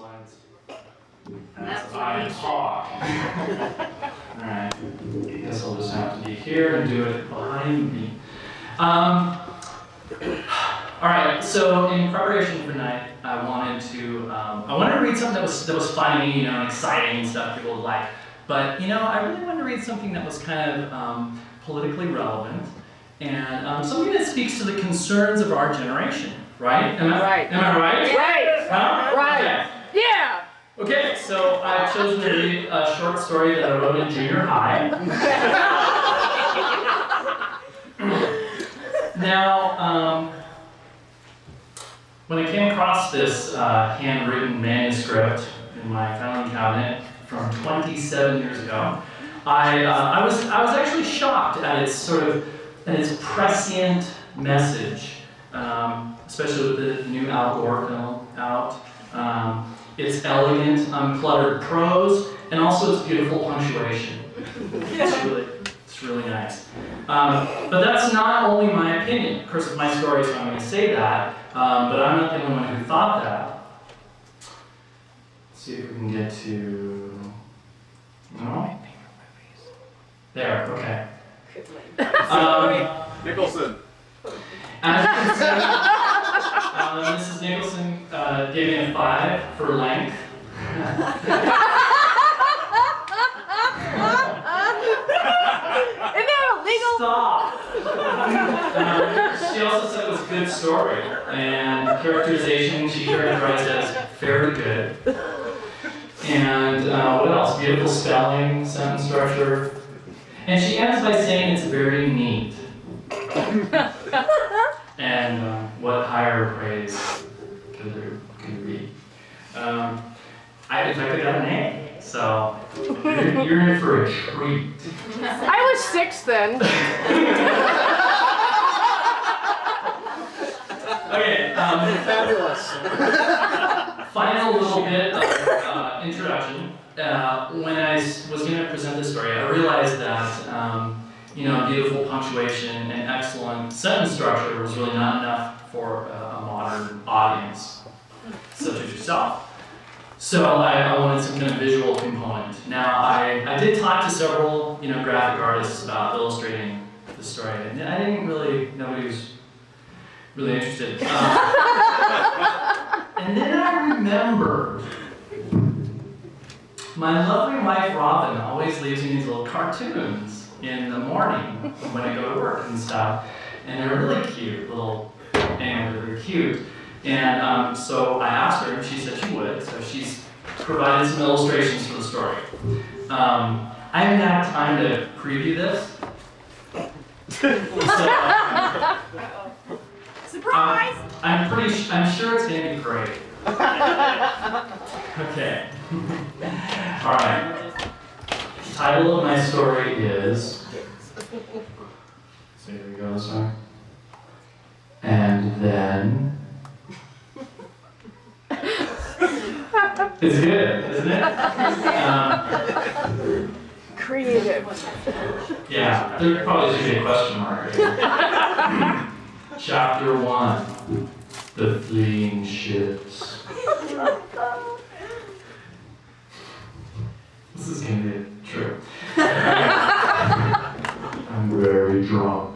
Excellent. As I talk. Alright. I guess I'll just have to be here and do it behind me. Alright, so in preparation for tonight, I wanted to read something that was funny, you know, and exciting and stuff people would like. But, you know, I really wanted to read something that was kind of politically relevant and something that speaks to the concerns of our generation, right? Am I right? Right. Huh? Right. Okay. Yeah. Okay, so I've chosen to read a short story that I wrote in junior high. Now, when I came across this handwritten manuscript in my filing cabinet from 27 years ago, I was actually shocked at its prescient message, especially with the new Al Gore film out. Its elegant, uncluttered prose, and also its beautiful punctuation. It's really nice. But that's not only my opinion. Of course, it's my story, so I'm going to say that. But I'm not the only one who thought that. Let's see if we can get to... No? There, okay. Nicholson. As you can see, Mrs. Nicholson gave me a 5 for length. Isn't that illegal? Stop! She also said it was a good story, and characterization she characterized as very good. And what else? Beautiful spelling, sentence structure. And she ends by saying it's very neat. And what higher praise could there be? In fact, I got an A, so you're in for a treat. I was 6 then. Okay, Fabulous. final little bit of introduction. When I was going to present this story, I realized that beautiful punctuation and excellent sentence structure was really not enough for a modern audience, such as yourself. So I wanted some kind of visual component. Now I did talk to several graphic artists about illustrating the story, and I didn't really, nobody was really interested. And then I remembered my lovely wife Robin always leaves me these little cartoons in the morning when I go to work and stuff, and they're really cute, they're cute. And so I asked her, and she said she would, so she's provided some illustrations for the story. I haven't had time to preview this. Surprise! I'm sure it's going to be great. Okay. All right. The title of my story is... So here we go, sorry. And then... It's good, isn't it? Creative. Yeah, there probably should be a question mark. Chapter 1, The Fleeing Ships. This is going to be true. I'm very drunk.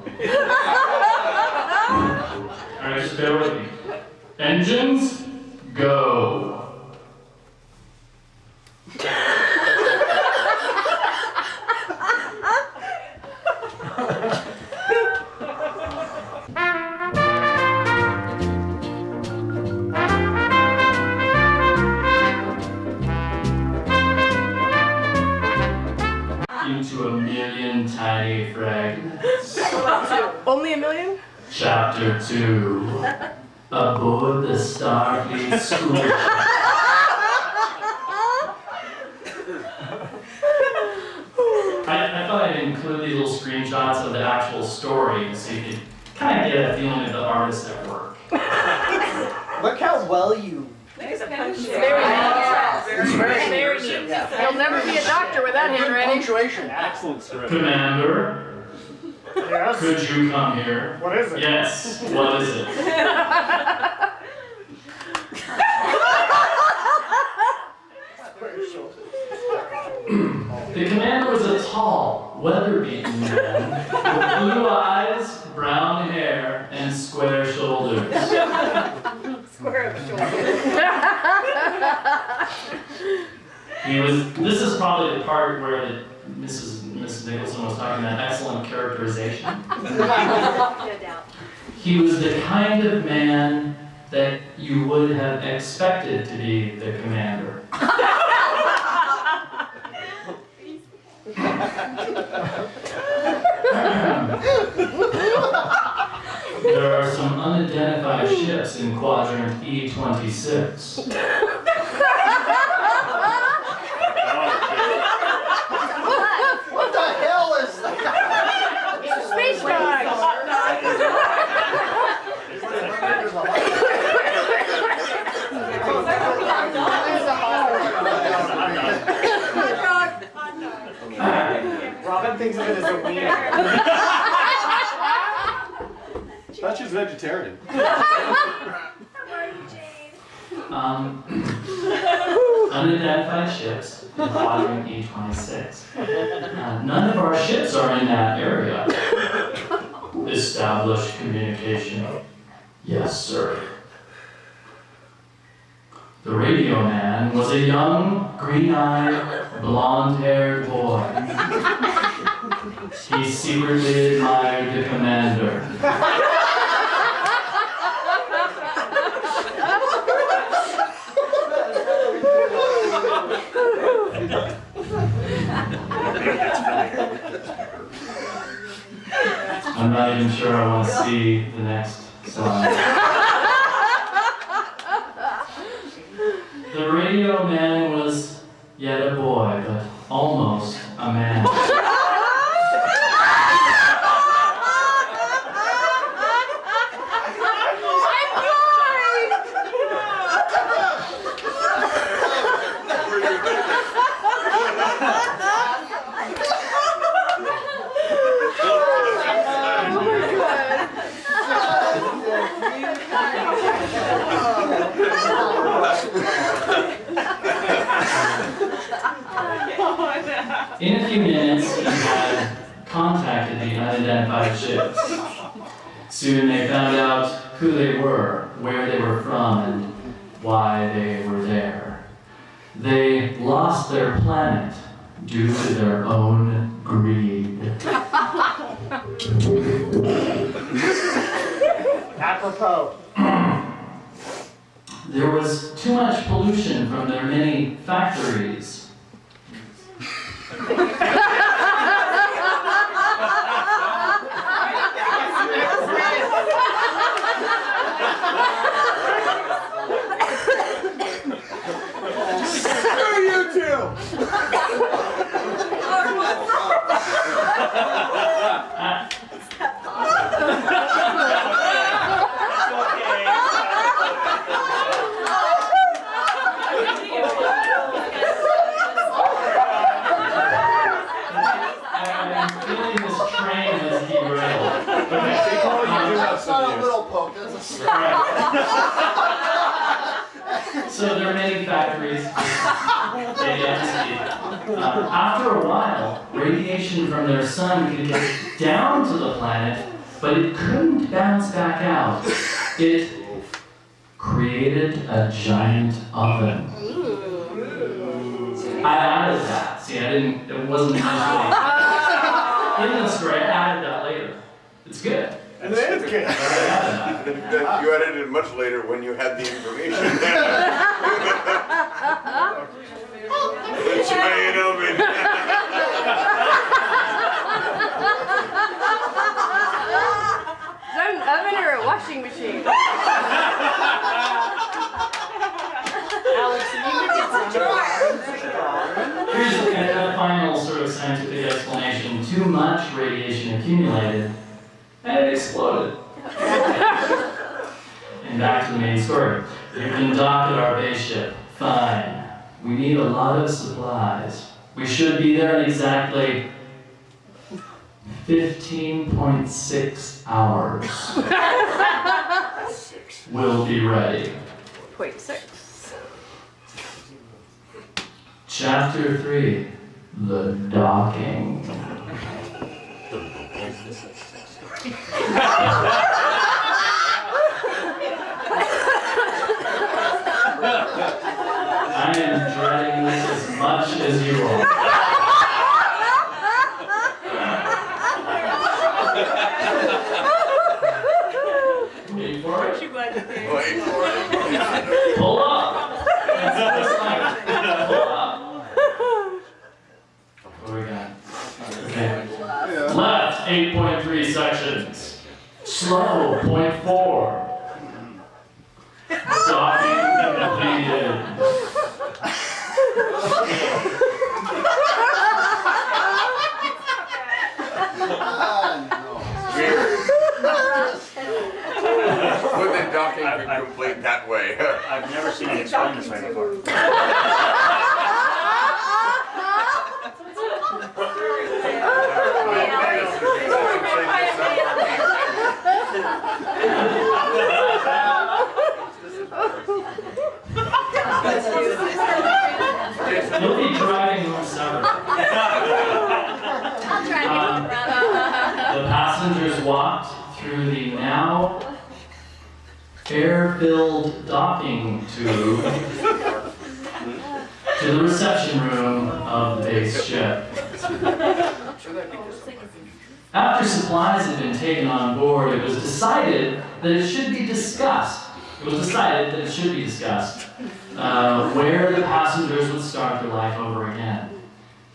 Alright, just bear with me. Engines, go. Into a million tiny fragments. Only a million? Chapter 2. Aboard the Starfleet school. I thought I'd include these little screenshots of the actual story so you could kind of get a feeling of the artist at work. Look how well you... It's very neat. You'll never be a doctor with that handwriting. Punctuation. Excellent script. Commander, Yes? could you come here? What is it? Yes, what is it? The commander was a tall, weather-beaten man with blue eyes, brown hair, and square shoulders. Square of shoulders. This is probably the part where Mrs. Nicholson was talking about excellent characterization. He was the kind of man that you would have expected to be the commander. There are some unidentified ships in quadrant E26. What the hell is that? Space dogs. Robin thinks of it as a wiener. That's just vegetarian. Unidentified ships in quadrant E26. None of our ships are in that area. Establish communication. Yes, sir. The radio man was a young, green-eyed, blonde-haired boy. He secretly admired the commander. I'm not even sure I want to see the next slide. The radio man was yet a boy, but almost a man. In a few minutes, he had contacted the unidentified ships. Soon they found out who they were, where they were from, and why they were there. They lost their planet due to their own greed. Apropos. There was too much pollution from their many factories. Screw you two! I'm feeling this train is derailed. That's not a little poke, that's a slap. So there are many factories. After a while, radiation from their sun could get down to the planet, but it couldn't bounce back out. It created a giant oven. I added that. See, it wasn't initially in the story. I added that later. It's good. And then it's good. I added that. You edited it much later when you had the information. The giant oven. Is that an oven or a washing machine? Alex, you need to get some Here's a final sort of scientific explanation. Too much radiation accumulated, and it exploded. And back to the main story. You can dock at our base ship. Fine. We need a lot of supplies. We should be there in exactly 15.6 hours. We'll be ready. 0.6. Chapter 3. the docking. I am dreading this as much as you are. Wait for it. Wait for it. Yeah. Pull up. Pull up. What do we got? Okay. Left, 8.3 sections. Slow, 0.4. Docking completed. Would the docking be complete that way? I've never seen it explained this way before. You'll be driving home summer. The passengers walked through the now air-filled docking tube to the reception room of the base ship. After supplies had been taken on board, it was decided that it should be discussed. Where the passengers would start their life over again.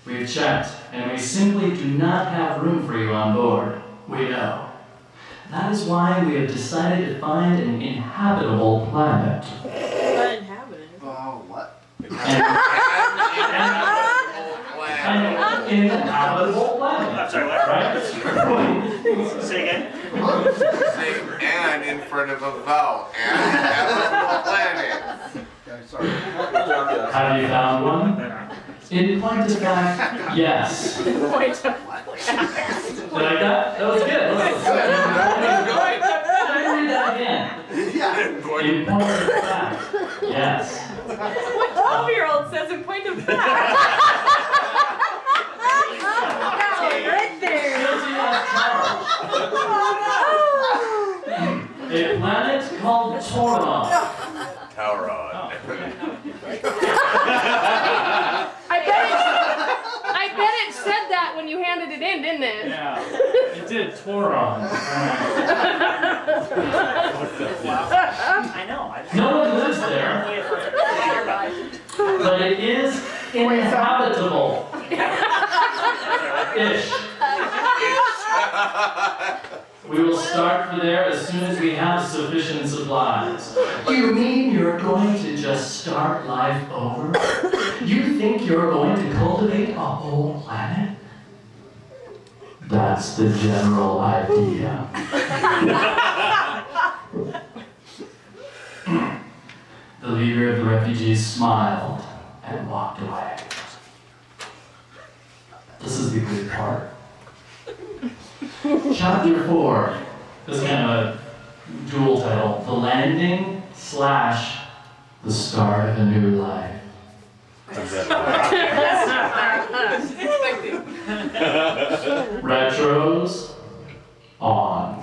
We've checked, and we simply do not have room for you on board. We know. That is why we have decided to find an inhabitable planet. What? An inhabitable planet. I'm sorry, what? Right? Say again? Say "and" in front of a vowel. And habitable planet. Okay, sorry. Have you found one? In point of fact, yes. Did you like that? That was good. Let me read that again. Yeah. In point of fact, yes. What 12-year-old says in point of fact? Right there. Guilty as charged. A planet called Toews. Tauron. I bet it said that when you handed it in, didn't it? Yeah, it did. Toews. I know. No one lives there, but it is inhabitable. Ish. We will start for there as soon as we have sufficient supplies. You mean you're going to just start life over? You think you're going to cultivate a whole planet? That's the general idea. The leader of the refugees smiled and walked away. This is the good part. Chapter 4 is kind of a dual title. The landing / the start of a new life. Retros on.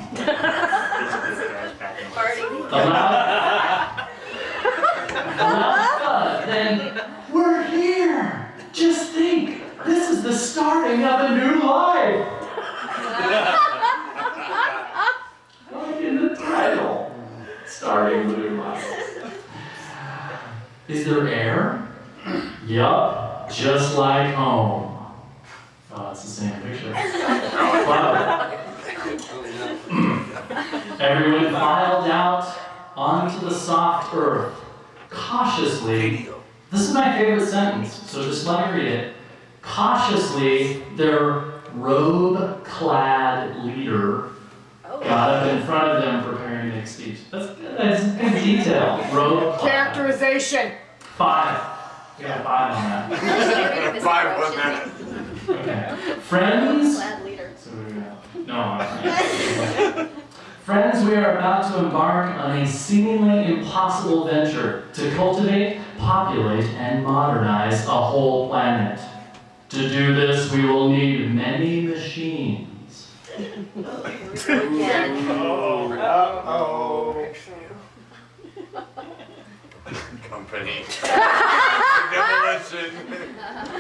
Then we're here. Just think, this is the starting of a new life. Like in the title, starting a new life. Is there air? Yup, just like home. Oh, it's the same picture. Wow. Everyone filed out onto the soft earth, cautiously. This is my favorite sentence, so just let me read it. Cautiously, their robe-clad leader got up in front of them preparing to make a speech. That's good detail. Robe-clad. Characterization. 5. We got 5 on that. 5 on that. Okay. Friends. No. Friends, we are about to embark on a seemingly impossible venture to cultivate, populate, and modernize a whole planet. To do this, we will need many machines. Uh-oh. Company. Demolition.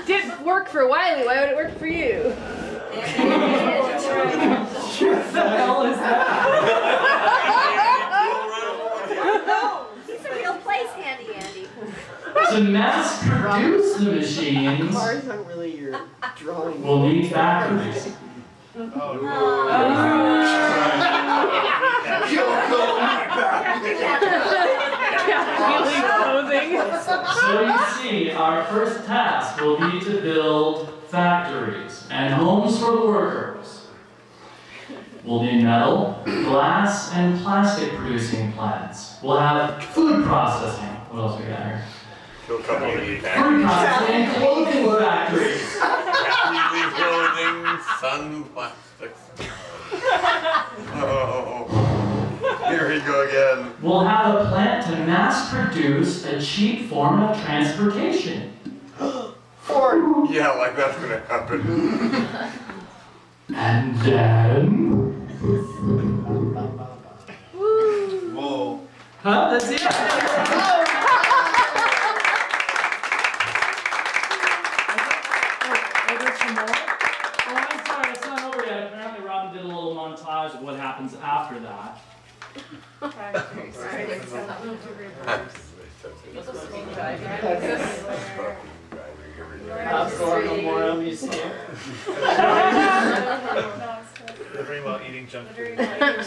Didn't work for Wiley. Why would it work for you? What the hell is that? He's a real place handy, Andy. To mass produce the machines, Cars aren't really your drawing. we'll need factories. So you see, our first task will be to build factories and homes for the workers. We'll need metal, glass, and plastic producing plants. We'll have food processing. What else we got here? Food Food processing and clothing factories. Completely clothing, sun plastics. Oh, here we go again. We'll have a plant to mass produce a cheap form of transportation. Yeah, like that's gonna happen. And then... Whoa. Huh? That's it. Robin did a little montage of what happens after that. More I'm used to. They're dreaming about eating junk food. Alright.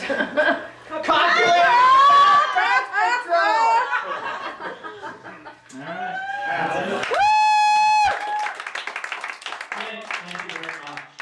Thank you very much.